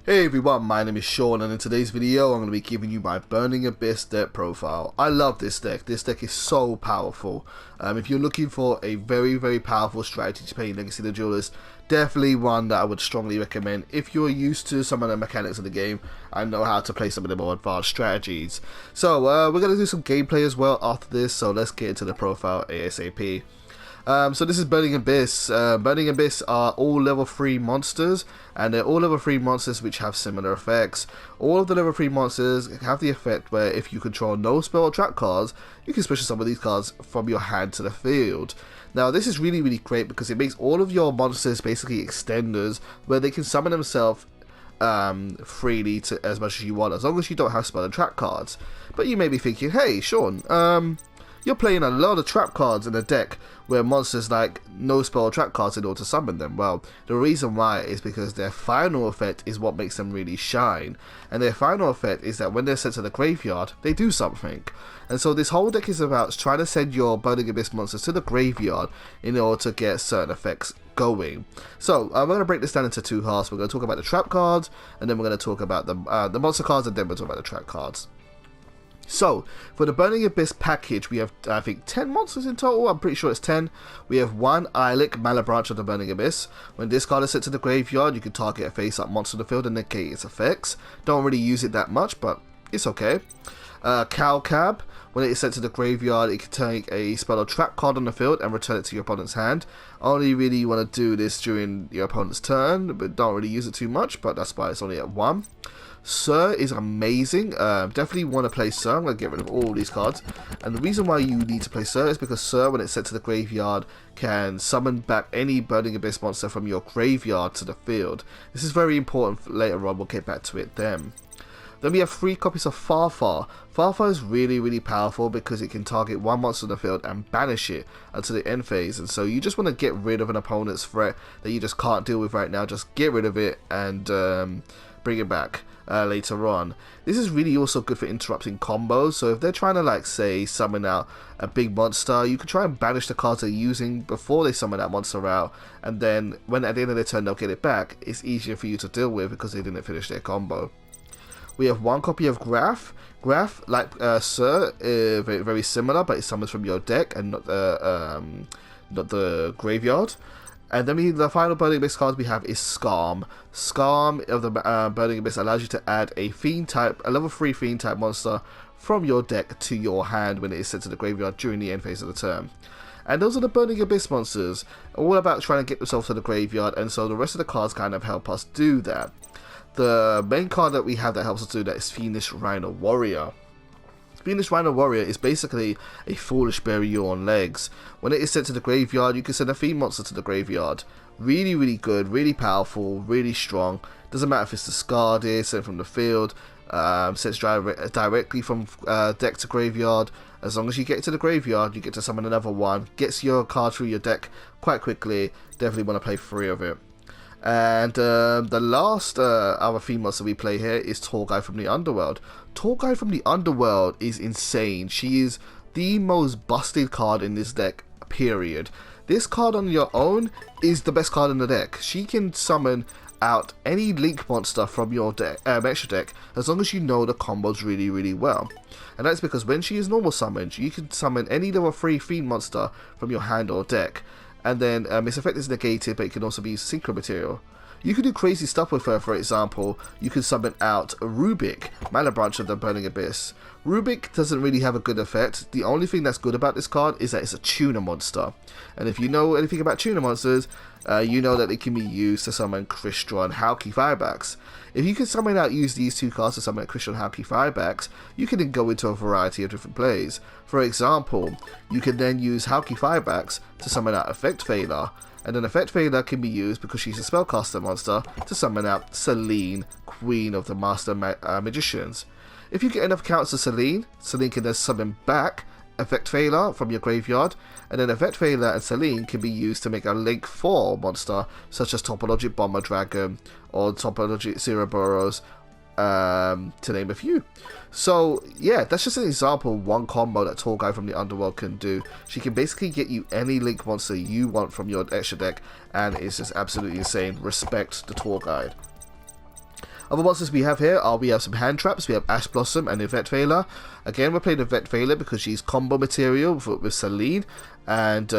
Hey everyone, my name is Sean, and in today's video I'm going to be giving you my Burning Abyss deck profile. I love this deck. This deck is so powerful. If you're looking for a very powerful strategy to play Legacy of the Duelist, definitely one that I would strongly recommend if you're used to some of the mechanics of the game and know how to play some of the more advanced strategies. So we're going to do some gameplay as well after this, so let's get into the profile ASAP. So this is Burning Abyss. Burning Abyss are all level 3 monsters, and they're all level 3 monsters which have similar effects. All of the level 3 monsters have the effect where if you control no spell or trap cards, you can special some of these cards from your hand to the field. Now this is really great because it makes all of your monsters basically extenders where they can summon themselves freely to as much as you want, as long as you don't have spell and trap cards. But you may be thinking, hey Sean, you're playing a lot of trap cards in a deck where monsters like no spell or trap cards in order to summon them. Well, the reason why is because their final effect is what makes them really shine. And their final effect is that when they're sent to the graveyard, they do something. And so this whole deck is about trying to send your Burning Abyss monsters to the graveyard in order to get certain effects going. So I'm going to break this down into two halves. We're going to talk about the trap cards, and then we're going to talk about the monster cards, and then we'll talk about the trap cards. So, for the Burning Abyss package, we have, I think, 10 monsters in total. I'm pretty sure it's 10. We have one Eilic, Malabranch of the Burning Abyss. When this card is sent to the graveyard, you can target a face-up monster in the field and negate its effects. Don't really use it that much, but it's okay. Cab, when it is sent to the graveyard, it can take a spell or trap card on the field and return it to your opponent's hand. Only really you want to do this during your opponent's turn, but don't really use it too much, but that's why it's only at 1. Sir is amazing. Definitely want to play Sir. I'm going to get rid of all these cards. And the reason why you need to play Sir is because Sir, when it's sent to the graveyard, can summon back any Burning Abyss monster from your graveyard to the field. This is very important for later on. We'll get back to it then. Then we have 3 copies of Farfar. Farfar is really powerful because it can target one monster in the field and banish it until the end phase. And so you just want to get rid of an opponent's threat that you just can't deal with right now. Just get rid of it and bring it back later on. This is really also good for interrupting combos. So if they're trying to, like, say, summon out a big monster, you can try and banish the cards they're using before they summon that monster out, and then when at the end of their turn they'll get it back, it's easier for you to deal with because they didn't finish their combo. We have 1 copy of Graf. Graf, like Sir, very similar, but it summons from your deck and not the graveyard. And then the final Burning Abyss card we have is Skarm. Skarm of the Burning Abyss allows you to add a Fiend type, a level 3 Fiend type monster from your deck to your hand when it is sent to the graveyard during the end phase of the turn. And those are the Burning Abyss monsters, all about trying to get themselves to the graveyard, and so the rest of the cards kind of help us do that. The main card that we have that helps us do that is Fiendish Rhino Warrior. Fiendish Rhino Warrior is basically a Foolish Burial on legs. When it is sent to the graveyard, you can send a Fiend monster to the graveyard. Really good, really powerful, really strong. Doesn't matter if it's discarded, sent from the field, sent directly from deck to graveyard. As long as you get to the graveyard, you get to summon another one. Gets your card through your deck quite quickly. Definitely want to play 3 of it. And the last other Fiend monster we play here is Torgai from the Underworld. Torgai from the Underworld is insane. She is the most busted card in this deck, period. This card on your own is the best card in the deck. She can summon out any Link monster from your deck, extra deck, as long as you know the combos really well. And that's because when she is normal summoned, you can summon any level 3 Fiend monster from your hand or deck. And then its effect is negated, but it can also be synchro material. You can do crazy stuff with her. For example, you can summon out Rubik, Malabranch of the Burning Abyss. Rubik doesn't really have a good effect. The only thing that's good about this card is that it's a tuner monster. And if you know anything about tuner monsters, you know that it can be used to summon Kristron and Hauki Firebacks. If you can use these 2 cards to summon Kristron and Hauki Firebacks, you can then go into a variety of different plays. For example, you can then use Hauki Firebacks to summon out Effect Failure. And then Effect Failure can be used because she's a spellcaster monster to summon out Selene, Queen of the Master Magicians. If you get enough counts of Selene, Selene can then summon back Effect Failure from your graveyard, and then Effect Failure and Selene can be used to make a Link 4 monster such as Topologic Bomber Dragon or Topologic Cereboros, to name a few. So yeah, that's just an example of one combo that Torgai from the Underworld can do. She can basically get you any Link monster you want from your extra deck, and it's just absolutely insane. Respect the Torgai. Other monsters we have here are, we have some hand traps, we have Ash Blossom and Yvette Veiler. Again, we're playing Yvette Veiler because she's combo material with Celine, and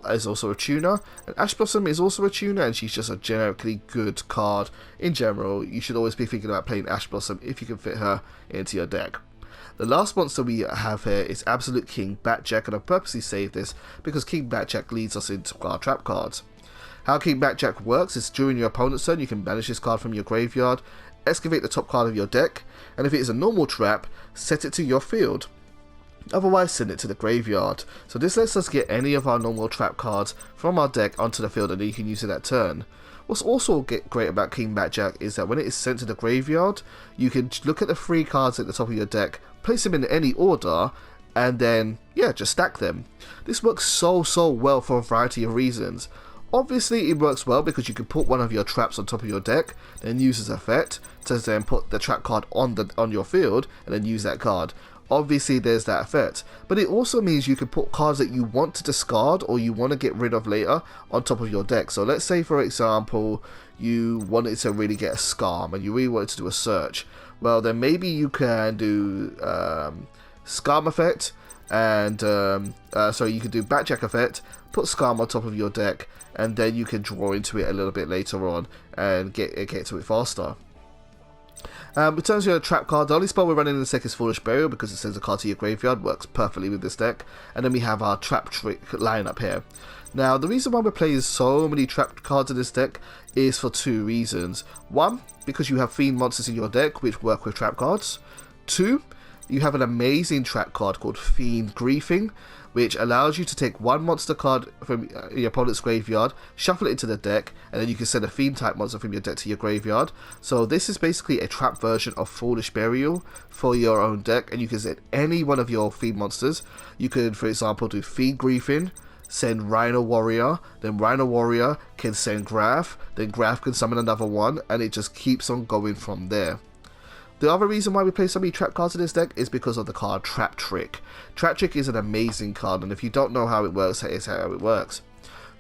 is also a tuner. And Ash Blossom is also a tuner, and she's just a generically good card in general. You should always be thinking about playing Ash Blossom if you can fit her into your deck. The last monster we have here is Absolute King Batjack, and I purposely saved this because King Batjack leads us into our trap cards. How King Batjack works is during your opponent's turn, you can banish this card from your graveyard, excavate the top card of your deck, and if it is a normal trap, set it to your field. Otherwise, send it to the graveyard. So this lets us get any of our normal trap cards from our deck onto the field, and then you can use it that turn. What's also great about King Batjack is that when it is sent to the graveyard, you can look at the 3 cards at the top of your deck, place them in any order, and then, yeah, just stack them. This works so well for a variety of reasons. Obviously, it works well because you can put one of your traps on top of your deck, then use as effect to then put the trap card on your field, and then use that card. Obviously, there's that effect, but it also means you can put cards that you want to discard or you want to get rid of later on top of your deck. So let's say, for example, you wanted to really get a Scarm and you really wanted to do a search. Well, then maybe you can do Scarm effect, and so you can do Batjack effect, put Scarm on top of your deck, and then you can draw into it a little bit later on and get to it faster. In terms of your trap card, the only spell we're running in this deck is Foolish Burial because it sends a card to your graveyard, works perfectly with this deck. And then we have our trap trick lineup here. Now, the reason why we're playing so many trap cards in this deck is for 2 reasons. 1, because you have Fiend monsters in your deck which work with trap cards. 2, you have an amazing trap card called Fiend Griefing, which allows you to take 1 monster card from your opponent's graveyard, shuffle it into the deck, and then you can send a Fiend type monster from your deck to your graveyard. So this is basically a trap version of Foolish Burial for your own deck, and you can send any one of your Fiend monsters. You could, for example, do Fiend Griefing, send Rhino Warrior, then Rhino Warrior can send Graph, then Graph can summon another one, and it just keeps on going from there. The other reason why we play so many trap cards in this deck is because of the card Trap Trick. Trap Trick is an amazing card, and if you don't know how it works, here's how it works.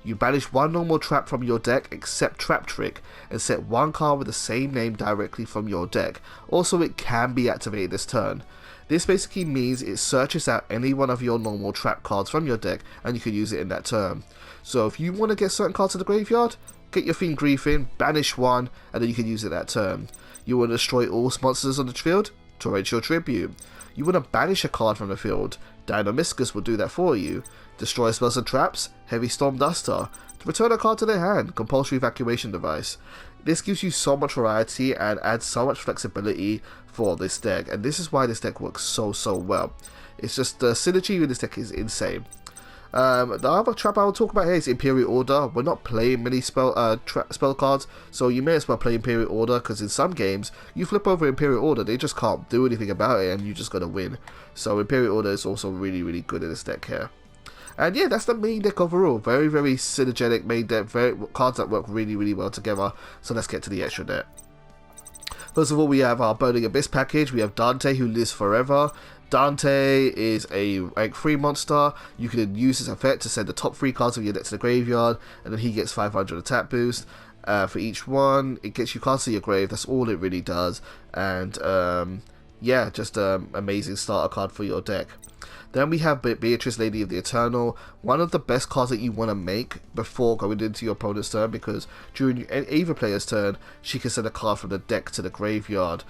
You banish 1 normal trap from your deck except Trap Trick, and set 1 card with the same name directly from your deck. Also, it can be activated this turn. This basically means it searches out any one of your normal trap cards from your deck, and you can use it in that turn. So if you want to get certain cards to the graveyard, get your Fiend Griefing, banish 1, and then you can use it that turn. You want to destroy all monsters on the field? Torrential Tribute. You want to banish a card from the field? Dynamiscus will do that for you. Destroy spells and traps? Heavy Storm Duster. Return a card to their hand? Compulsory Evacuation Device. This gives you so much variety and adds so much flexibility for this deck, and this is why this deck works so well. It's just the synergy with this deck is insane. The other trap I will talk about here is Imperial Order. We're not playing many spell cards, so you may as well play Imperial Order, because in some games, you flip over Imperial Order, they just can't do anything about it, and you just gotta win. So Imperial Order is also really good in this deck here. And yeah, that's the main deck overall. Very synergetic main deck, cards that work really well together. So let's get to the extra deck. First of all, we have our Burning Abyss package. We have Dante, who lives forever. Dante is a rank 3 monster. You can use his effect to send the top 3 cards of your deck to the graveyard, and then he gets 500 attack boost for each one. It gets you cards to your grave, that's all it really does. And yeah, just amazing starter card for your deck. Then we have Beatrice, Lady of the Eternal, one of the best cards that you want to make before going into your opponent's turn, because during either player's turn, she can send a card from the deck to the graveyard.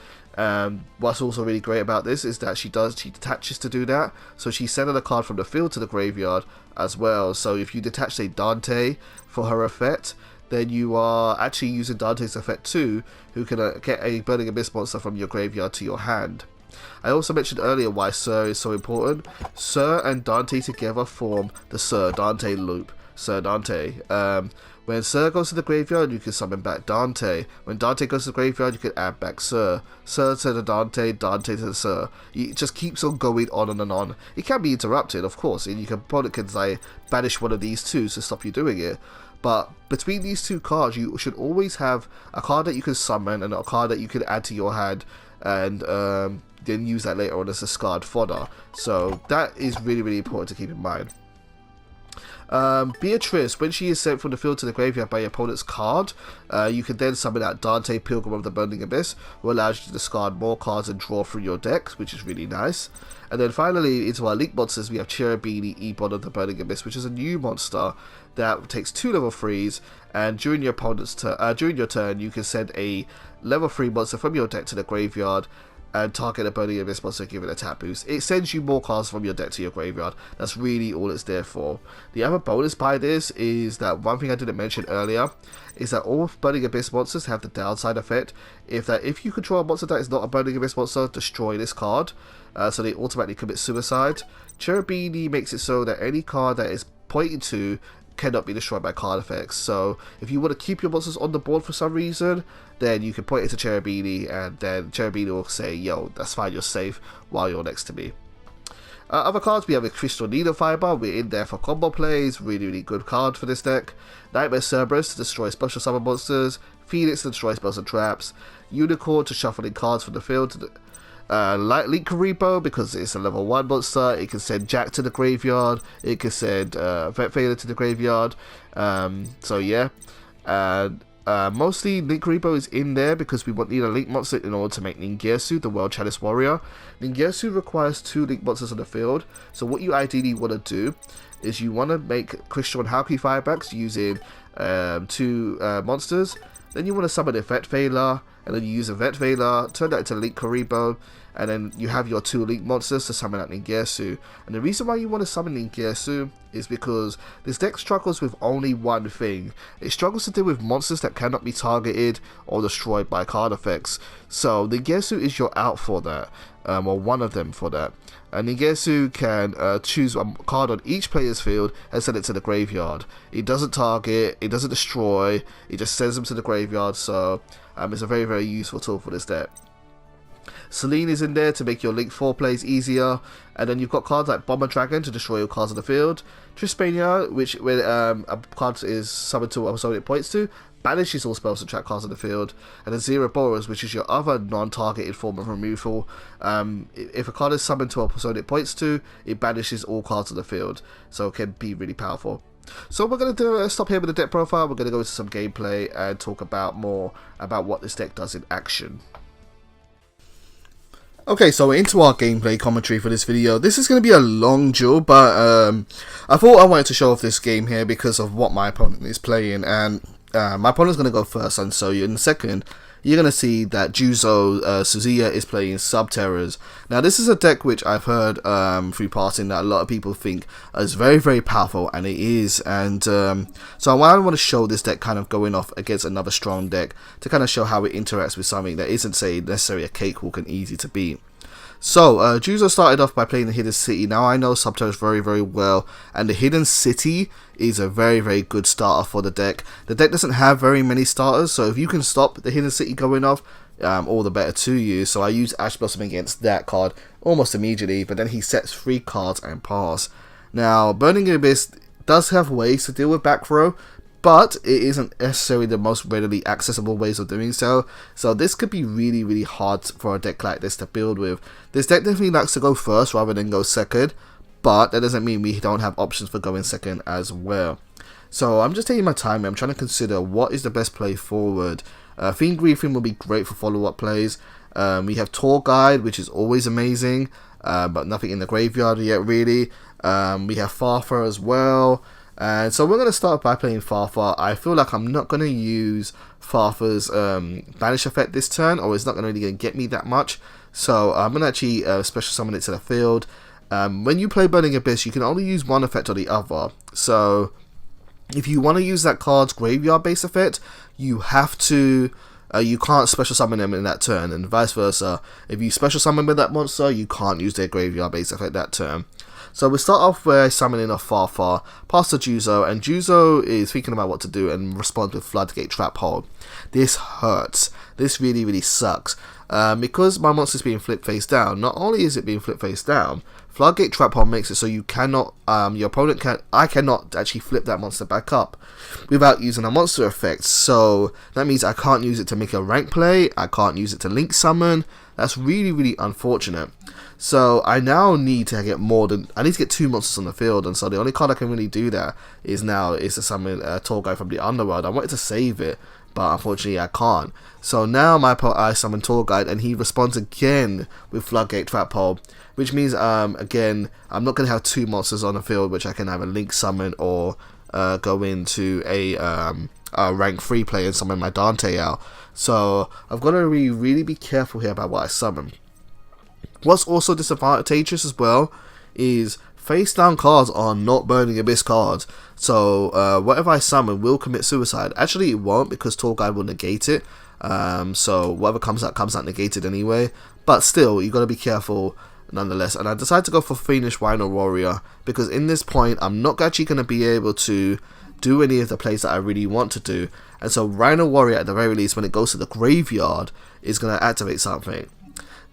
What's also really great about this is that she detaches to do that, so she's sending a card from the field to the graveyard as well. So if you detach, say, Dante for her effect, then you are actually using Dante's effect too, who can get a Burning Abyss monster from your graveyard to your hand. I also mentioned earlier why Sir is so important. Sir and Dante together form the Sir Dante loop. Sir Dante. When Sir goes to the graveyard, you can summon back Dante. When Dante goes to the graveyard, you can add back Sir. Sir to the Dante, Dante to the Sir. It just keeps on going on and on. It can be interrupted, of course, and your opponent can like banish one of these two to stop you doing it. But between these 2 cards, you should always have a card that you can summon and a card that you can add to your hand, and then use that later on as a discard fodder. So that is really important to keep in mind. Beatrice, when she is sent from the field to the graveyard by your opponent's card, you can then summon out Dante, Pilgrim of the Burning Abyss, who allows you to discard more cards and draw through your deck, which is really nice. And then finally, into our Link monsters, we have Cherubini, Ebon of the Burning Abyss, which is a new monster that takes 2 level 3s, and during your opponent's during your turn, you can send a level 3 monster from your deck to the graveyard and target a Burning Abyss monster, give it a tap boost. It sends you more cards from your deck to your graveyard. That's really all it's there for. The other bonus by this is that one thing I didn't mention earlier is that all Burning Abyss monsters have the downside effect. If you control a monster that is not a Burning Abyss monster, destroy this card. So they automatically commit suicide. Cherubini makes it so that any card that is pointed to cannot be destroyed by card effects. So if you want to keep your monsters on the board for some reason, then you can point it to Cherubini, and then Cherubini will say, yo, that's fine, you're safe, while you're next to me. Other cards, we have a Crystal Needle Fiber. We're in there for combo plays. Really good card for this deck. Nightmare Cerberus to destroy special summon monsters. Phoenix to destroy spells and traps. Unicorn to shuffle in cards from the field. Link Karibo, because it's a level 1 monster. It can send Jack to the graveyard. It can send Vet Failure to the graveyard. So yeah. Mostly Link Karibo is in there because we need a Link monster in order to make Ningirsu, the World Chalice Warrior. Ningirsu requires 2 Link monsters on the field. So what you ideally want to do is you want to make Crystal and Halki Firebacks using 2 monsters. Then you want to summon a Vet Failure, and then you use a Vet Failure, turn that into Link Karibo, and then you have your 2 Link monsters to summon out Ningirsu. And the reason why you want to summon Ningirsu is because this deck struggles with only one thing. It struggles to deal with monsters that cannot be targeted or destroyed by card effects. So Ningirsu is your out for that, or one of them for that. And Ningirsu can choose a card on each player's field and send it to the graveyard. It doesn't target, it doesn't destroy, it just sends them to the graveyard. So it's a very useful tool for this deck. Selene is in there to make your Link 4 plays easier, and then you've got cards like Bomber Dragon to destroy your cards on the field. Trispania, which when a card is summoned to what it points to, banishes all spells and trap cards on the field. And then Zero Boros, which is your other non-targeted form of removal. If a card is summoned to a persona it points to, it banishes all cards on the field, so it can be really powerful. So we're going to stop here with the deck profile. We're going to go into some gameplay and talk more about what this deck does in action. Okay, so into our gameplay commentary for this video. This is going to be a long duel, but I thought I wanted to show off this game here because of what my opponent is playing. And my opponent's going to go first, and so in second, you're going to see that Juzo Suzuya is playing Subterrors. Now, this is a deck which I've heard through passing that a lot of people think is very powerful, and it is. And so I want to show this deck kind of going off against another strong deck to kind of show how it interacts with something that isn't, say, necessarily a cakewalk and easy to beat. So, Juzo started off by playing the Hidden City. Now, I know Subterrors very well, and the Hidden City is a very good starter for the deck. The deck doesn't have very many starters, so if you can stop the Hidden City going off, all the better to you. So I use Ash Blossom against that card almost immediately, but then he sets 3 cards and pass. Now, Burning Abyss does have ways to deal with back row, but it isn't necessarily the most readily accessible ways of doing so. So this could be really hard for a deck like this to build with. This deck definitely likes to go first rather than go second, but that doesn't mean we don't have options for going second as well. So I'm just taking my time. I'm trying to consider what is the best play forward. Fiend Griefing will be great for follow-up plays. We have Tour Guide, which is always amazing, but nothing in the graveyard yet really. We have Farfa as well. And so we're going to start by playing Farfa. I feel like I'm not going to use Farfa's banish effect this turn, or it's not really going to get me that much. So I'm going to actually special summon it to the field. When you play Burning Abyss, you can only use one effect or the other. So if you want to use that card's graveyard base effect, you have to... you can't special summon them in that turn, and vice versa. If you special summon with that monster, you can't use their graveyard base effect that turn. So we start off by summoning a Farfa, pass to Juzo, and Juzo is thinking about what to do and responds with Floodgate Trap Hole. This hurts. this really sucks. Because my monster's being flipped face down, not only is it being flipped face down, Floodgate Trap Hole makes it so you cannot, your opponent I cannot actually flip that monster back up without using a monster effect. So that means I can't use it to make a rank play, I can't use it to link summon. That's really unfortunate. So I now need to get I need to get 2 monsters on the field, and so the only card I can really do that is to summon a tall guy from the underworld. I wanted to save it, but unfortunately I can't. So now I summon Tall Guide, and he responds again with Floodgate Trap Hole, which means again I'm not going to have 2 monsters on the field which I can either link summon or go into a rank 3 play and summon my Dante out. So I've got to really be careful here about what I summon. What's also disadvantageous as well is face down cards are not Burning Abyss cards. So whatever I summon will commit suicide. Actually it won't, because Tall Guide will negate it. So whatever comes out negated anyway. But still, you got to be careful nonetheless. And I decided to go for Fiendish Rhino Warrior, because in this point I'm not actually going to be able to do any of the plays that I really want to do. And so Rhino Warrior, at the very least, when it goes to the graveyard, is going to activate something.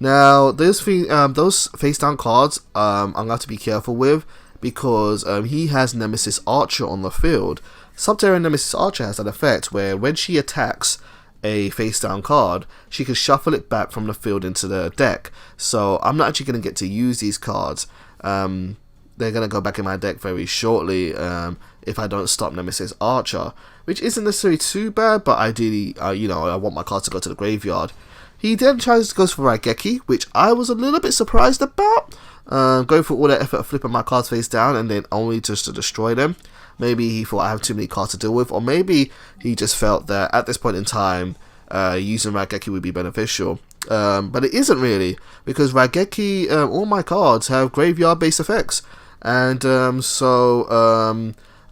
Now those face down cards I'm going to have to be careful with, because he has Nemesis Archer on the field. Subterra Nemesis Archer has an effect where when she attacks a face down card, she can shuffle it back from the field into the deck. So I'm not actually going to get to use these cards. They're going to go back in my deck very shortly if I don't stop Nemesis Archer, which isn't necessarily too bad, but ideally I want my cards to go to the graveyard. He then goes for Raigeki, which I was a little bit surprised about. Going for all that effort of flipping my cards face down and then only just to destroy them. Maybe he thought I have too many cards to deal with, or maybe he just felt that at this point in time using Raigeki would be beneficial. But it isn't really, because Raigeki, all my cards have graveyard based effects, and so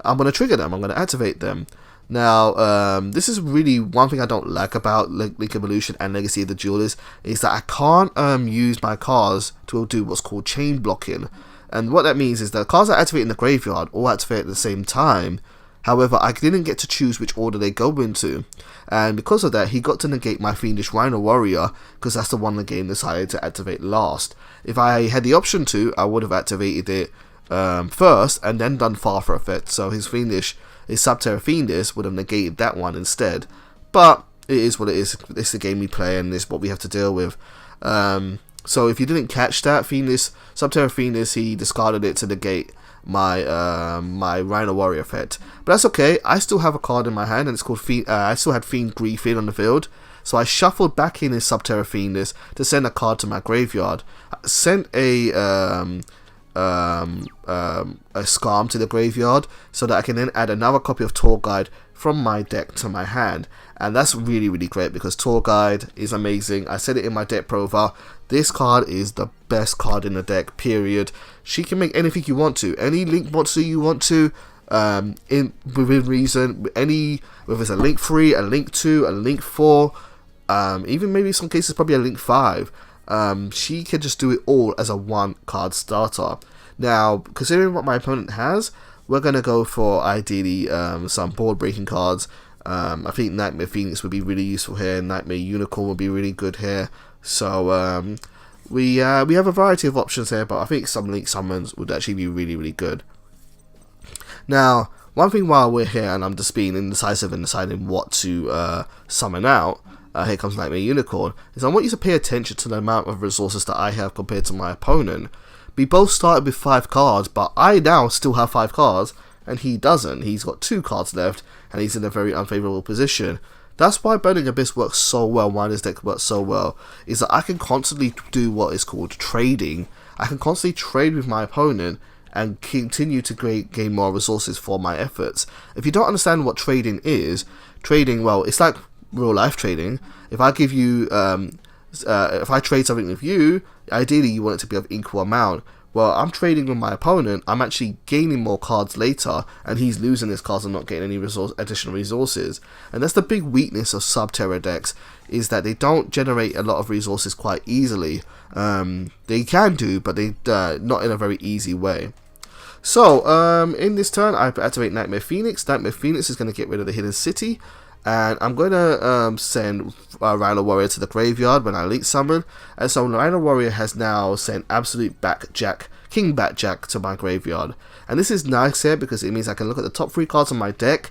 I'm going to trigger them, I'm going to activate them. Now, this is really one thing I don't like about Link Evolution and Legacy of the Duelist, is that I can't use my cards to do what's called chain blocking. And what that means is that cards that activate in the graveyard all activate at the same time. However, I didn't get to choose which order they go into. And because of that, he got to negate my Fiendish Rhino Warrior, because that's the one the game decided to activate last. If I had the option to, I would have activated it first and then done Father Effect. So his Subterra Fiendish would have negated that one instead. But it is what it is. It's the game we play, and it's what we have to deal with. So if you didn't catch that, Subterra Fiendish, he discarded it to negate my my Rhino Warrior effect. But that's okay. I still have a card in my hand, and it's called I still had Fiend Griefin on the field. So I shuffled back in his Subterra Fiendish to send a card to my graveyard. I sent a Scarm to the graveyard so that I can then add another copy of Tour Guide from my deck to my hand. And that's really great, because Tour Guide is amazing. I said it in my deck profile. This card is the best card in the deck, period. She can make anything you want to, any link monster you want to, within reason, whether it's a link 3, a link 2, a link 4, even maybe in some cases probably a link 5. She can just do it all as a one card starter. Now, considering what my opponent has, we're going to go for ideally some board breaking cards. I think Nightmare Phoenix would be really useful here. Nightmare Unicorn would be really good here. So we have a variety of options here, but I think some link summons would actually be really good. Now, one thing while we're here and I'm just being indecisive and deciding what to summon out, here comes Nightmare Unicorn, is I want you to pay attention to the amount of resources that I have compared to my opponent. We both started with 5 cards, but I now still have 5 cards, and he doesn't. He's got 2 cards left, and he's in a very unfavourable position. That's why Burning Abyss works so well, why this deck works so well, is that I can constantly do what is called trading. I can constantly trade with my opponent and continue to gain more resources for my efforts. If you don't understand what trading is, well, it's like real life trading. If I give you, if I trade something with you, ideally you want it to be of equal amount. Well, I'm trading with my opponent, I'm actually gaining more cards later, and he's losing his cards and not getting any additional resources. And that's the big weakness of Subterra decks, is that they don't generate a lot of resources quite easily. They can do, but they not in a very easy way. So, in this turn, I activate Nightmare Phoenix. Nightmare Phoenix is going to get rid of the Hidden City, And I'm going to send Rhino Warrior to the graveyard when I elite summon. And so Rhino Warrior has now sent Absolute Backjack, King Backjack to my graveyard. And this is nice here because it means I can look at the top 3 cards on my deck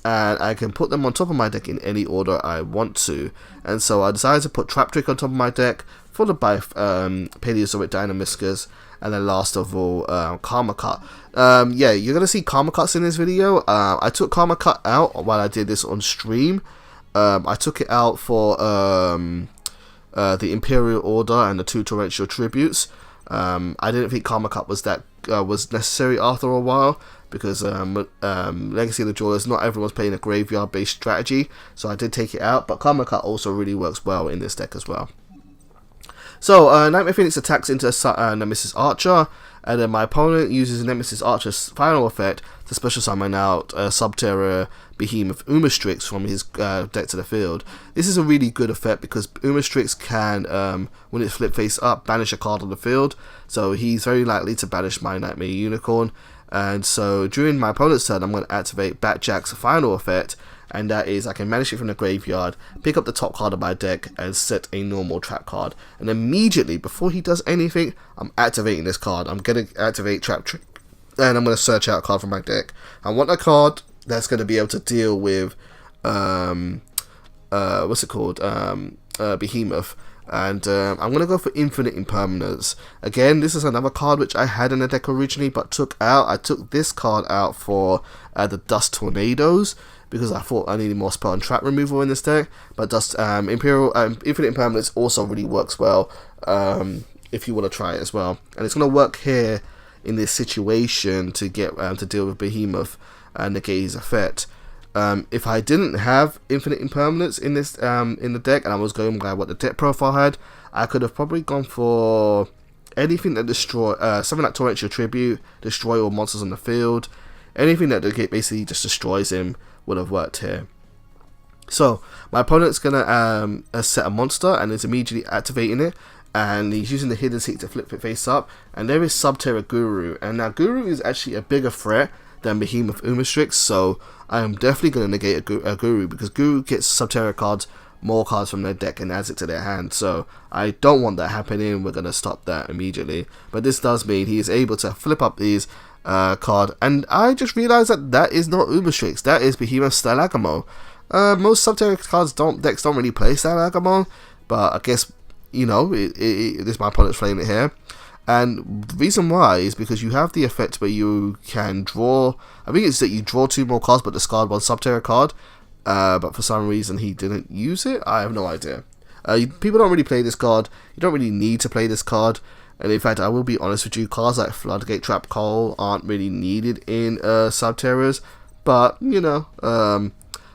and I can put them on top of my deck in any order I want to. And so I decided to put Trap Trick on top of my deck, followed by Paleozoic Dynamiscus, and then last of all, Karma Cut. Yeah, you're going to see Karma Cuts in this video. I took Karma Cut out while I did this on stream. I took it out for the Imperial Order and the 2 Torrential Tributes. I didn't think Karma Cut was necessary after a while, because Legacy of the Duelist, not everyone's playing a graveyard based strategy, so I did take it out. But Karma Cut also really works well in this deck as well. So Nightmare Phoenix attacks into Nemesis Archer, and then my opponent uses Nemesis Archer's final effect to special summon out Subterra Behemoth Umastrix from his deck to the field. This is a really good effect because Umastrix can, when it's flipped face up, banish a card on the field, so he's very likely to banish my Nightmare Unicorn. And so during my opponent's turn, I'm going to activate Backjack's final effect, and that is I can banish it from the graveyard, pick up the top card of my deck, and set a normal trap card. And immediately, before he does anything, I'm activating this card. I'm going to activate Trap Trick, and I'm going to search out a card from my deck. I want a card that's going to be able to deal with, Behemoth. And I'm going to go for Infinite Impermanence. Again, this is another card which I had in the deck originally but took out. I took this card out for the Dust Tornadoes, because I thought I needed more spell and trap removal in this deck. But Infinite Impermanence also really works well if you want to try it as well. And it's going to work here in this situation to get to deal with Behemoth and negate his effect. If I didn't have Infinite Impermanence in this in the deck, and I was going by what the deck profile had, I could have probably gone for anything that destroy something like Torrential Tribute, destroy all monsters on the field. Anything that basically just destroys him would have worked here. So my opponent's gonna set a monster and is immediately activating it, and he's using the Hidden Seek to flip it face up. And there is Subterra Guru, and now Guru is actually a bigger threat than Behemoth Umastrix, so I am definitely going to negate a Guru, because Guru gets Subterra cards, more cards from their deck, and adds it to their hand. So I don't want that happening. We're going to stop that immediately. But this does mean he is able to flip up these card, and I just realized that is not Umastrix, that is Behemoth Stylagamo. Most Subterra cards decks don't really play Stylagamo, but I guess, you know, this is my opponent's playing it here. And the reason why is because you have the effect where you can draw, I think it's that you draw 2 more cards but discard 1 Subterra card, but for some reason he didn't use it. I have no idea. People don't really play this card. You don't really need to play this card, and in fact I will be honest with you, cards like Floodgate Trap Coal aren't really needed in Subterras, but you know,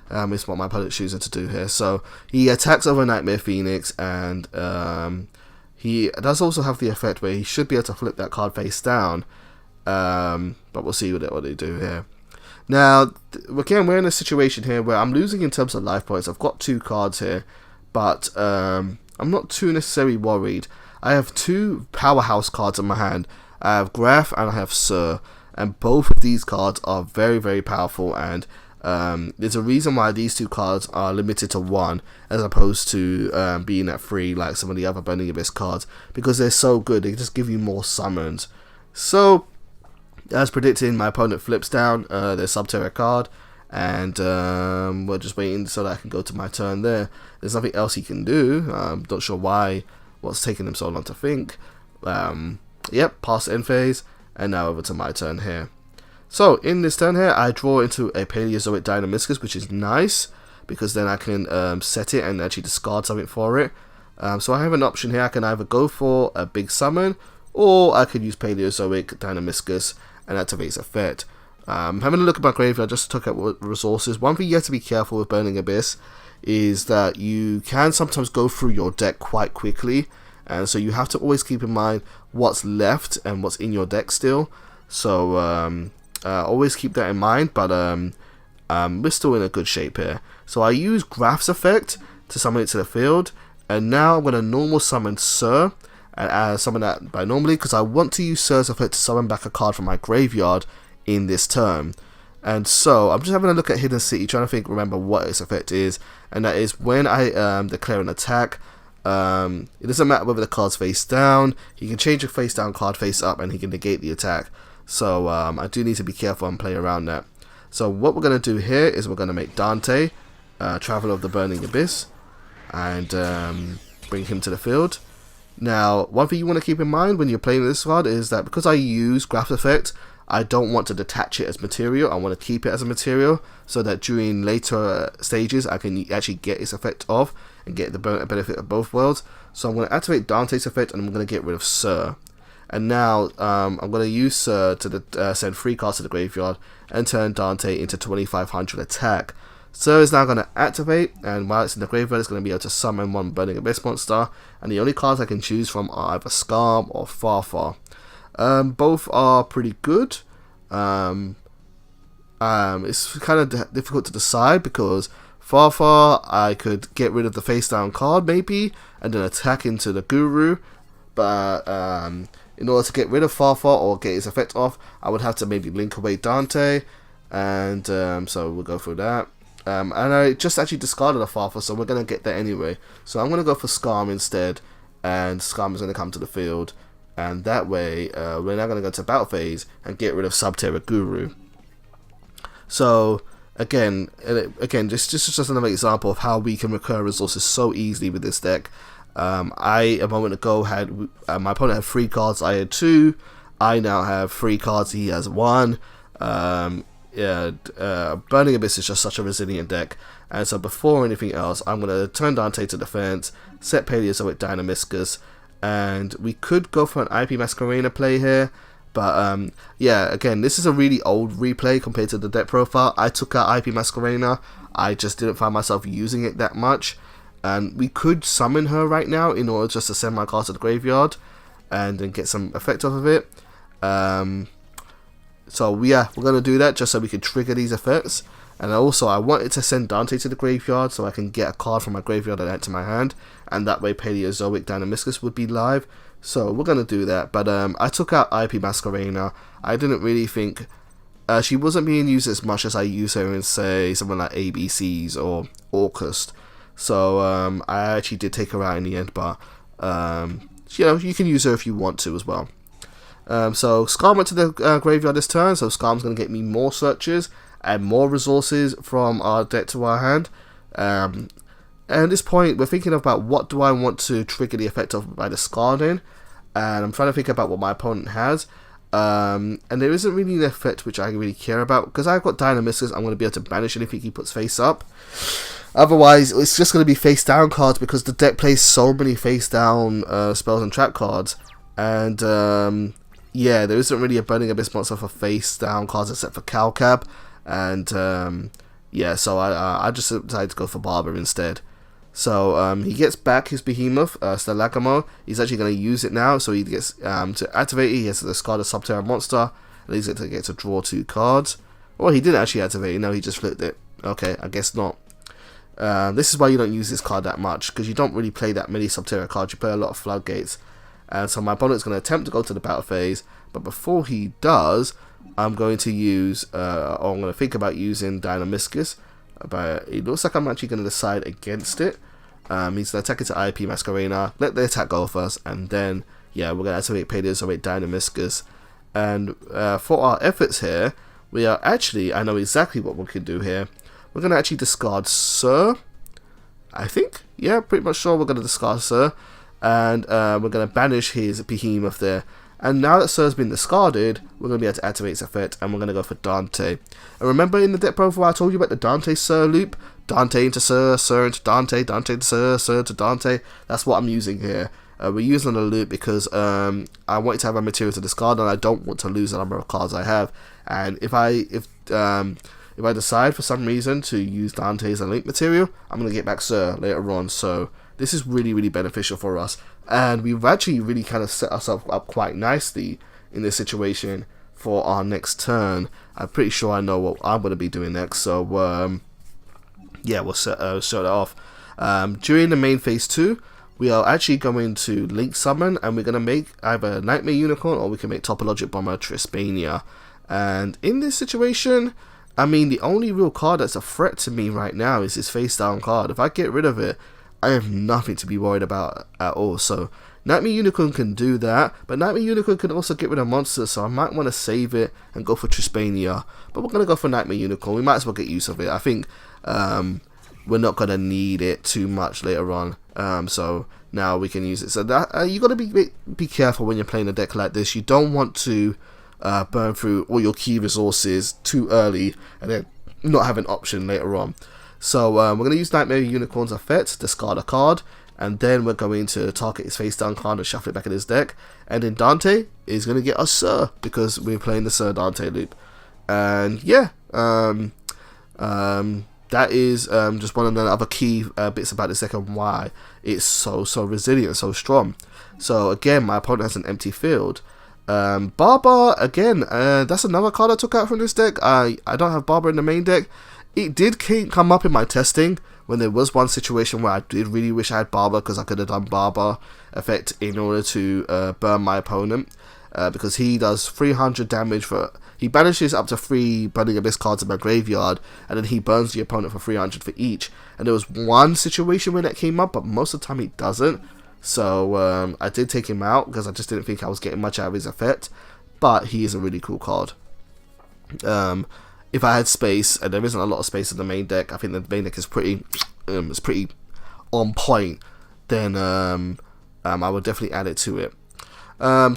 it's what my opponent's choosing to do here. So he attacks over Nightmare Phoenix, and he does also have the effect where he should be able to flip that card face down, but we'll see what they do here. Now, again, we're in a situation here where I'm losing in terms of life points. I've got 2 cards here, but I'm not too necessarily worried. I have 2 powerhouse cards in my hand. I have Graf and I have Sir, and both of these cards are very, very powerful, and there's a reason why these 2 cards are limited to 1 as opposed to being at 3 like some of the other Burning Abyss cards, because they're so good. They just give you more summons. So as predicted, my opponent flips down their Subterra card, and we're just waiting so that I can go to my turn there. There's nothing else he can do. I'm not sure what's taking him so long to think. Yep, past end phase, and now over to my turn here. So in this turn here, I draw into a Paleozoic Dynamiscus, which is nice, because then I can set it and actually discard something for it. So I have an option here. I can either go for a big summon, or I could use Paleozoic Dynamiscus and activate its effect. Having a look at my graveyard, just to took out resources. One thing you have to be careful with Burning Abyss is that you can sometimes go through your deck quite quickly, and so you have to always keep in mind what's left and what's in your deck still. So always keep that in mind, but we're still in a good shape here. So I use Graf's effect to summon it to the field, and now I'm going to normal summon Sir, and summon that by normally, because I want to use Sir's effect to summon back a card from my graveyard in this turn. And so I'm just having a look at Hidden City, trying to remember what its effect is, and that is when I declare an attack, it doesn't matter whether the card's face down, he can change a face down card face up and he can negate the attack. So I do need to be careful and play around that. So what we're going to do here is we're going to make Dante Traveler of the Burning Abyss and bring him to the field. Now, one thing you want to keep in mind when you're playing this card is that because I use Graph Effect, I don't want to detach it as material. I want to keep it as a material so that during later stages I can actually get its effect off and get the benefit of both worlds. So I'm going to activate Dante's effect and I'm going to get rid of Sir. And now I'm going to use Sir to send 3 cards to the graveyard and turn Dante into 2500 attack. Sir is now going to activate, and while it's in the graveyard, it's going to be able to summon 1 Burning Abyss monster, and the only cards I can choose from are either Skarm or Farfar. Both are pretty good. It's kind of difficult to decide because Farfar, I could get rid of the face down card maybe, and then attack into the Guru, but in order to get rid of Farfar or get his effect off, I would have to maybe link away Dante, and so we'll go through that. And I just actually discarded a Farfar, so we're going to get that anyway. So I'm going to go for Skarm instead, and Skarm is going to come to the field, and that way we're now going to go to battle phase and get rid of Subterra Guru. So again, this is just another example of how we can recur resources so easily with this deck. I a moment ago had my opponent had 3 cards, I had 2. I now have 3 cards, he has 1. Burning Abyss is just such a resilient deck, and so before anything else, I'm going to turn Dante to defense, set Paleozoic Dynamiscus, and we could go for an IP Masquerena play here, but yeah, again, this is a really old replay compared to the deck profile. I took out IP Masquerena, I just didn't find myself using it that much, and we could summon her right now in order just to send my card to the graveyard and then get some effect off of it. So yeah, we're going to do that just so we can trigger these effects. And also I wanted to send Dante to the graveyard so I can get a card from my graveyard and add to my hand, and that way Paleozoic Dynamiscus would be live. So we're going to do that, but I took out IP Masquerena. I didn't really think she wasn't being used as much as I use her in, say, something like ABCs or Orcust. So I actually did take her out in the end, but you know, you can use her if you want to as well. So Skarm went to the graveyard this turn, so Skarm's going to get me more searches and more resources from our deck to our hand. And at this point, we're thinking about what do I want to trigger the effect of by discarding, and I'm trying to think about what my opponent has. And there isn't really an effect which I really care about, because I've got Dynamiscus. I'm going to be able to banish anything he puts face up. Otherwise, it's just going to be face down cards, because the deck plays so many face down spells and trap cards, and yeah, there isn't really a Burning Abyss monster for face down cards except for Calcab, and yeah, so I just decided to go for Barber instead. So he gets back his Behemoth, Stalagamo. He's actually going to use it now, so he gets to activate it. He has to discard a Subterra monster, and he's going to get to draw 2 cards. Well, he didn't actually activate it, no, he just flipped it. Okay, I guess not. This is why you don't use this card that much, because you don't really play that many Subterra cards, you play a lot of Floodgates. And so my opponent's going to attempt to go to the battle phase, but before he does, I'm going to use, or I'm going to think about using Dynamiscus, but it looks like I'm actually going to decide against it. He's going to attack into IP Masquerena, let the attack go first, and then, yeah, we're going to activate Paleozoic Dynamiscus. And for our efforts here, we are actually, I know exactly what we can do here. We're going to actually discard Sir, I think. Yeah, pretty much sure we're going to discard Sir. And we're going to banish his Behemoth there. And now that Sir's been discarded, we're going to be able to activate its effect, and we're going to go for Dante. And remember in the deck profile I told you about the Dante Sir loop? Dante into Sir, Sir into Dante, Dante to Sir, Sir to Dante. That's what I'm using here. We're using the loop because I want to have a material to discard, and I don't want to lose the number of cards I have. And if I decide for some reason to use Dante as a link material, I'm going to get back Sir later on. So this is really, really beneficial for us. And we've actually really kind of set ourselves up quite nicely in this situation for our next turn. I'm pretty sure I know what I'm going to be doing next. So, yeah, we'll start it off. During the main phase 2, we are actually going to link summon, and we're going to make either Nightmare Unicorn or we can make Topologic Bomber Trispania. And in this situation, I mean, the only real card that's a threat to me right now is this face down card. If I get rid of it, I have nothing to be worried about at all. So Nightmare Unicorn can do that, but Nightmare Unicorn can also get rid of monsters, so I might want to save it and go for Trispania. But we're going to go for Nightmare Unicorn. We might as well get use of it. I think we're not going to need it too much later on. So now we can use it. So that you got to be careful when you're playing a deck like this. You don't want to burn through all your key resources too early and then not have an option later on. So we're going to use Nightmare Unicorn's effect, discard a card, and then we're going to target his face down card and shuffle it back in his deck. And then Dante is going to get us Sir, because we're playing the Sir Dante loop. And yeah, that is just one of the other key bits about this deck and why it's so resilient, so strong. So again, my opponent has an empty field. Barber, again, that's another card I took out from this deck. I don't have Barber in the main deck. It did come up in my testing when there was one situation where I did really wish I had Barber, because I could have done Barber effect in order to burn my opponent, because he does 300 damage for... He banishes up to 3 Burning Abyss cards in my graveyard, and then he burns the opponent for 300 for each. And there was one situation where that came up, but most of the time he doesn't. So I did take him out because I just didn't think I was getting much out of his effect, but he is a really cool card. If I had space, and there isn't a lot of space in the main deck, I think the main deck is pretty on point, then I would definitely add it to it.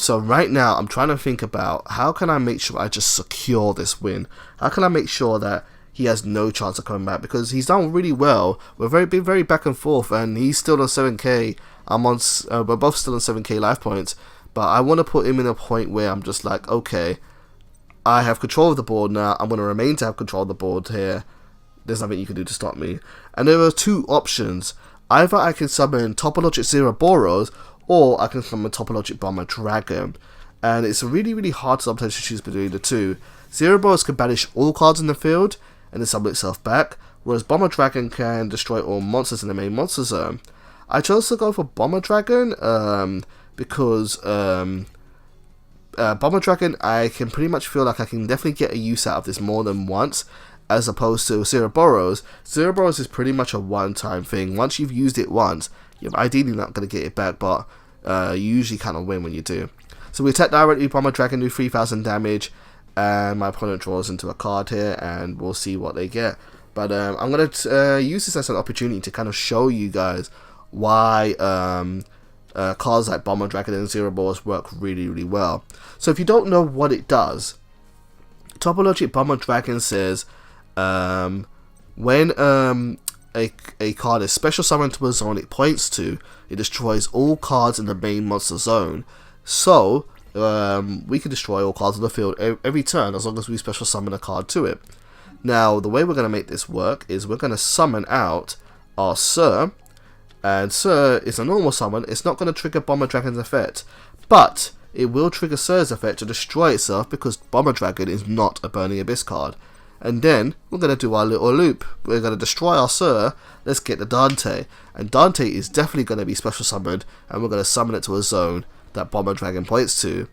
So right now I'm trying to think about how can I make sure I just secure this win. How can I make sure that he has no chance of coming back, because he's done really well. We're been very back and forth, and he's still on 7k. We're both still on 7k life points, but I want to put him in a point where I'm just like, okay, I have control of the board now. I'm going to remain to have control of the board here. There's nothing you can do to stop me. And there are two options. Either I can summon Topologic Zeroboros, or I can summon Topologic Bomber Dragon. And it's really hard sometimes to choose between the two. Zeroboros can banish all cards in the field and then summon itself back, whereas Bomber Dragon can destroy all monsters in the main monster zone. I chose to go for Bomber Dragon because Bomber Dragon, I can pretty much feel like I can definitely get a use out of this more than once, as opposed to Zeroboros. Zeroboros is pretty much a one-time thing. Once you've used it once, you're ideally not going to get it back, but you usually kind of win when you do. So we attack directly, Bomber Dragon, do 3000 damage, and my opponent draws into a card here, and we'll see what they get. But I'm going to use this as an opportunity to kind of show you guys why cards like Bomber Dragon and Zeroboros work really well. So if you don't know what it does, Topologic Bomber Dragon says when a card is special summoned to a zone it points to, it destroys all cards in the main monster zone. So we can destroy all cards on the field every turn as long as we special summon a card to it. Now the way we're going to make this work is we're going to summon out our Sir, and Sir is a normal summon. It's not going to trigger Bomber Dragon's effect, but it will trigger Sir's effect to destroy itself, because Bomber Dragon is not a Burning Abyss card. And then we're going to do our little loop. We're going to destroy our Sir. Let's get the Dante. And Dante is definitely going to be special summoned, and we're going to summon it to a zone that Bomber Dragon points to.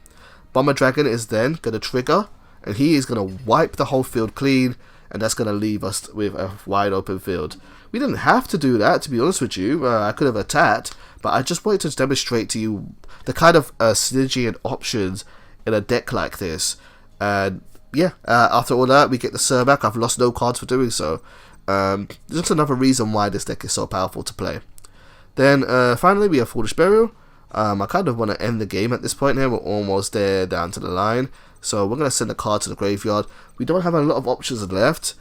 Bomber Dragon is then going to trigger, and he is going to wipe the whole field clean, and that's going to leave us with a wide open field. We didn't have to do that, to be honest with you. I could have attacked, but I just wanted to demonstrate to you the kind of synergy and options in a deck like this. And yeah, after all that, we get the Sir back. I've lost no cards for doing so. Just another reason why this deck is so powerful to play. Then finally, we have Foolish Burial. I kind of want to end the game at this point here. We're almost there, down to the line. So we're going to send a card to the graveyard. We don't have a lot of options left.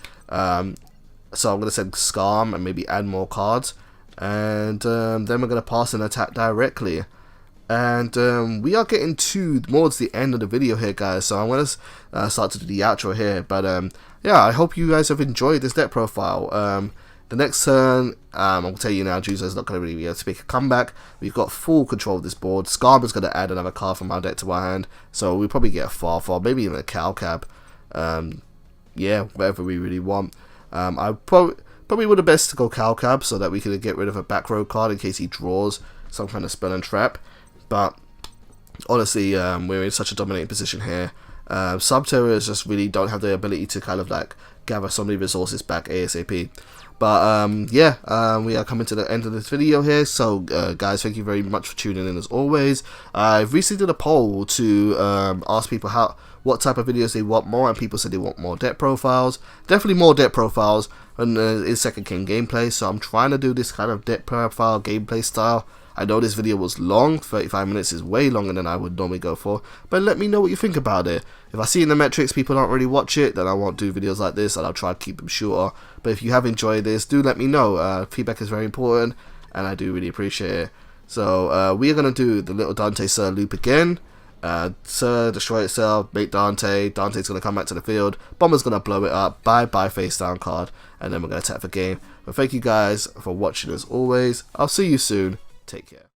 So I'm going to send Scarm and maybe add more cards. And then we're going to pass an attack directly. And we are getting towards the end of the video here, guys. So I'm going to start to do the outro here. But yeah, I hope you guys have enjoyed this deck profile. The next turn, I'll tell you now, Juzo's not going to really be able to make a comeback. We've got full control of this board. Scarber's going to add another card from our deck to our hand. So we'll probably get a Farfar, maybe even a Calcab. Yeah, whatever we really want. I probably would have best to go Calcab so that we could get rid of a back row card in case he draws some kind of spell and trap. But honestly, we're in such a dominating position here. Subterrors just really don't have the ability to kind of like gather so many resources back ASAP. But yeah, we are coming to the end of this video here. So guys, thank you very much for tuning in as always. I've recently did a poll to ask people what type of videos they want more, and people said they want more deck profiles. Definitely more deck profiles and is Second King gameplay. So I'm trying to do this kind of deck profile gameplay style. I know this video was long, 35 minutes is way longer than I would normally go for, but let me know what you think about it. If I see in the metrics people don't really watch it, then I won't do videos like this, and I'll try to keep them shorter. But if you have enjoyed this, do let me know. Feedback is very important, and I do really appreciate it. So we are going to do the little Dante Sir loop again. Sir, destroy itself, make Dante. Dante's going to come back to the field. Bomber's going to blow it up. Bye face down card, and then we're going to attack the game. But thank you guys for watching as always. I'll see you soon. Take care.